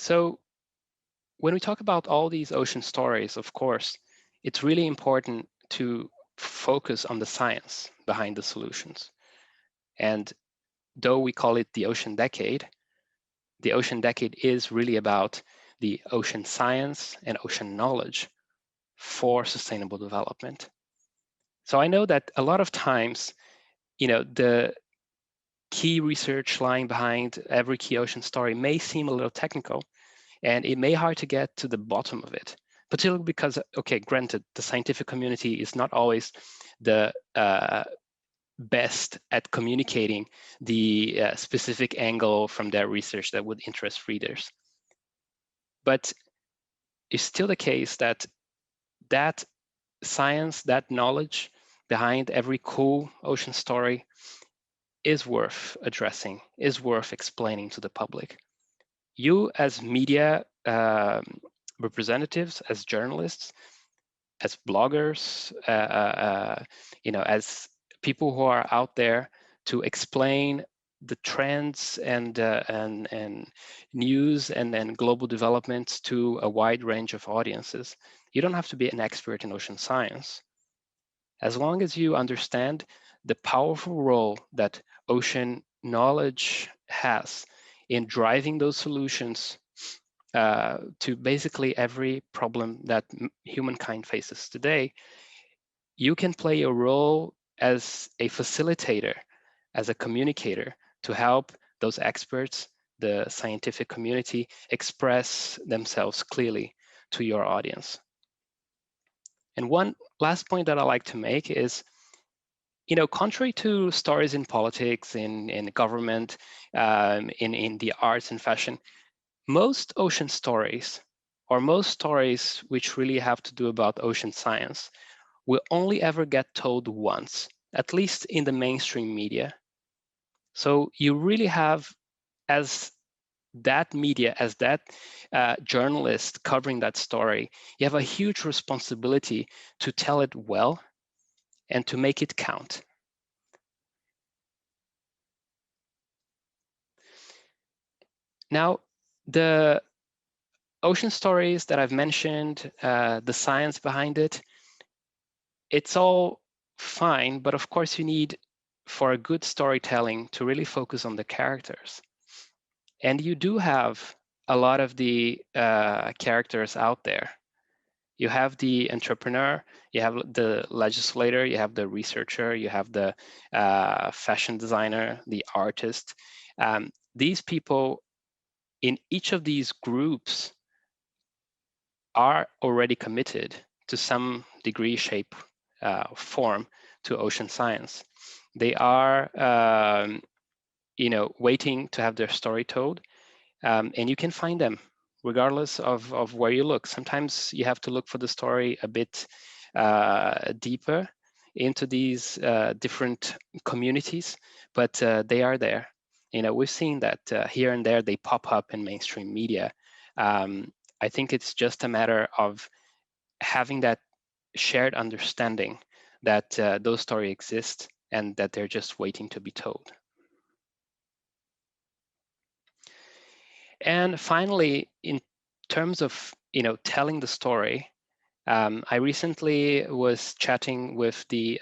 So when we talk about all these ocean stories, of course, it's really important to focus on the science behind the solutions. And though we call it the ocean decade is really about the ocean science and ocean knowledge for sustainable development. So I know that a lot of times, the key research lying behind every key ocean story may seem a little technical, and it may hard to get to the bottom of it, particularly because, okay, granted, the scientific community is not always the best at communicating the specific angle from their research that would interest readers. But it's still the case that that science, that knowledge behind every cool ocean story is worth addressing, is worth explaining to the public. You as media representatives, as journalists, as bloggers, as people who are out there to explain the trends and news and global developments to a wide range of audiences. You don't have to be an expert in ocean science. As long as you understand the powerful role that ocean knowledge has in driving those solutions to basically every problem that humankind faces today, you can play a role as a facilitator, as a communicator to help those experts, the scientific community, express themselves clearly to your audience. And one last point that I like to make is, contrary to stories in politics, in government, in the arts and fashion, most ocean stories, or most stories which really have to do about ocean science, will only ever get told once, at least in the mainstream media. So you really have, as that media, as that journalist covering that story, you have a huge responsibility to tell it well and to make it count. Now, the ocean stories that I've mentioned, the science behind it, it's all fine, but of course you need, for a good storytelling, to really focus on the characters. And you do have a lot of the characters out there. You have the entrepreneur, you have the legislator, you have the researcher, you have the fashion designer, the artist. These people in each of these groups are already committed to some degree, shape, form to ocean science. They are, waiting to have their story told, and you can find them regardless of where you look. Sometimes you have to look for the story a bit deeper into these different communities, but they are there. We've seen that here and there they pop up in mainstream media. I think it's just a matter of having that shared understanding that those stories exist and that they're just waiting to be told. And finally, in terms of telling the story, I recently was chatting with the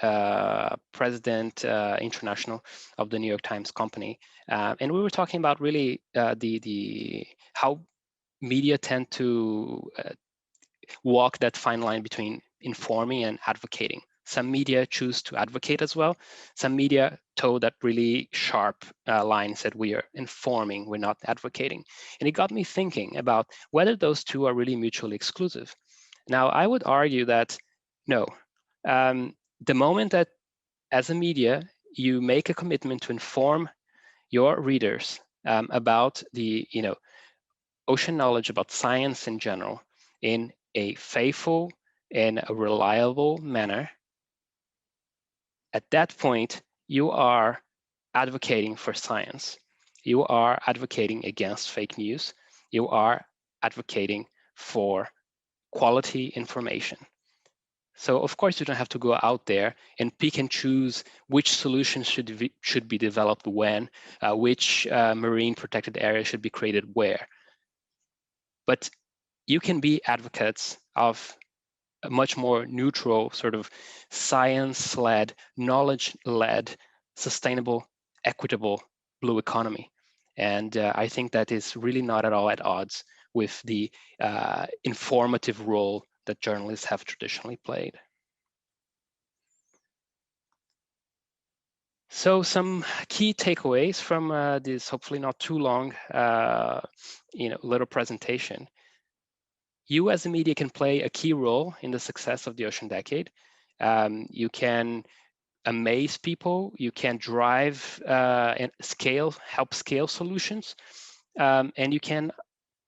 president international of the New York Times company, and we were talking about really the how media tend to walk that fine line between informing and advocating. Some media choose to advocate as well. Some media toe that really sharp line, said we are informing, we're not advocating. And it got me thinking about whether those two are really mutually exclusive. Now, I would argue that no. The moment that, as a media, you make a commitment to inform your readers about the ocean knowledge, about science in general, in a faithful and a reliable manner, at that point, you are advocating for science. You are advocating against fake news. You are advocating for quality information. So of course, you don't have to go out there and pick and choose which solutions should be developed when, which marine protected area should be created where. But you can be advocates of a much more neutral, sort of science-led, knowledge-led, sustainable, equitable blue economy. And I think that is really not at all at odds with the informative role that journalists have traditionally played. So some key takeaways from this hopefully not too long little presentation. You as a media can play a key role in the success of the Ocean Decade. You can amaze people, you can drive and help scale solutions, and you can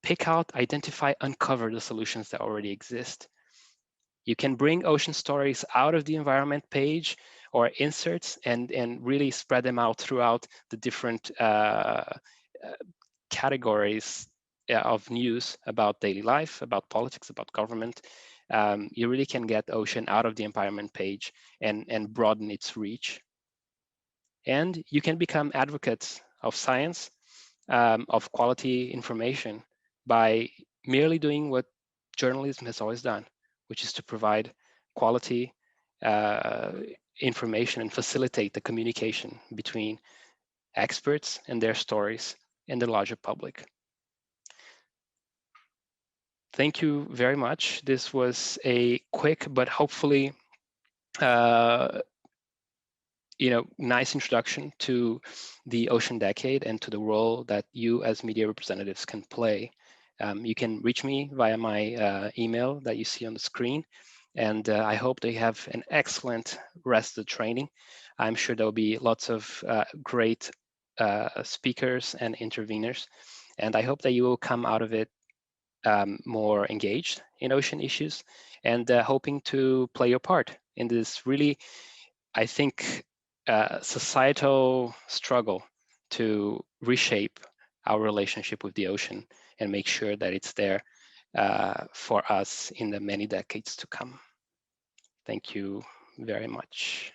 pick out, identify, uncover the solutions that already exist. You can bring ocean stories out of the environment page or inserts and really spread them out throughout the different categories of news about daily life, about politics, about government. You really can get ocean out of the environment page and broaden its reach. And you can become advocates of science, of quality information by merely doing what journalism has always done, which is to provide quality information and facilitate the communication between experts and their stories and the larger public. Thank you very much. This was a quick but hopefully nice introduction to the Ocean Decade and to the role that you as media representatives can play. You can reach me via my email that you see on the screen. And I hope they have an excellent rest of the training. I'm sure there'll be lots of great speakers and interveners. And I hope that you will come out of it more engaged in ocean issues and hoping to play your part in this really, I think, societal struggle to reshape our relationship with the ocean and make sure that it's there for us in the many decades to come. Thank you very much.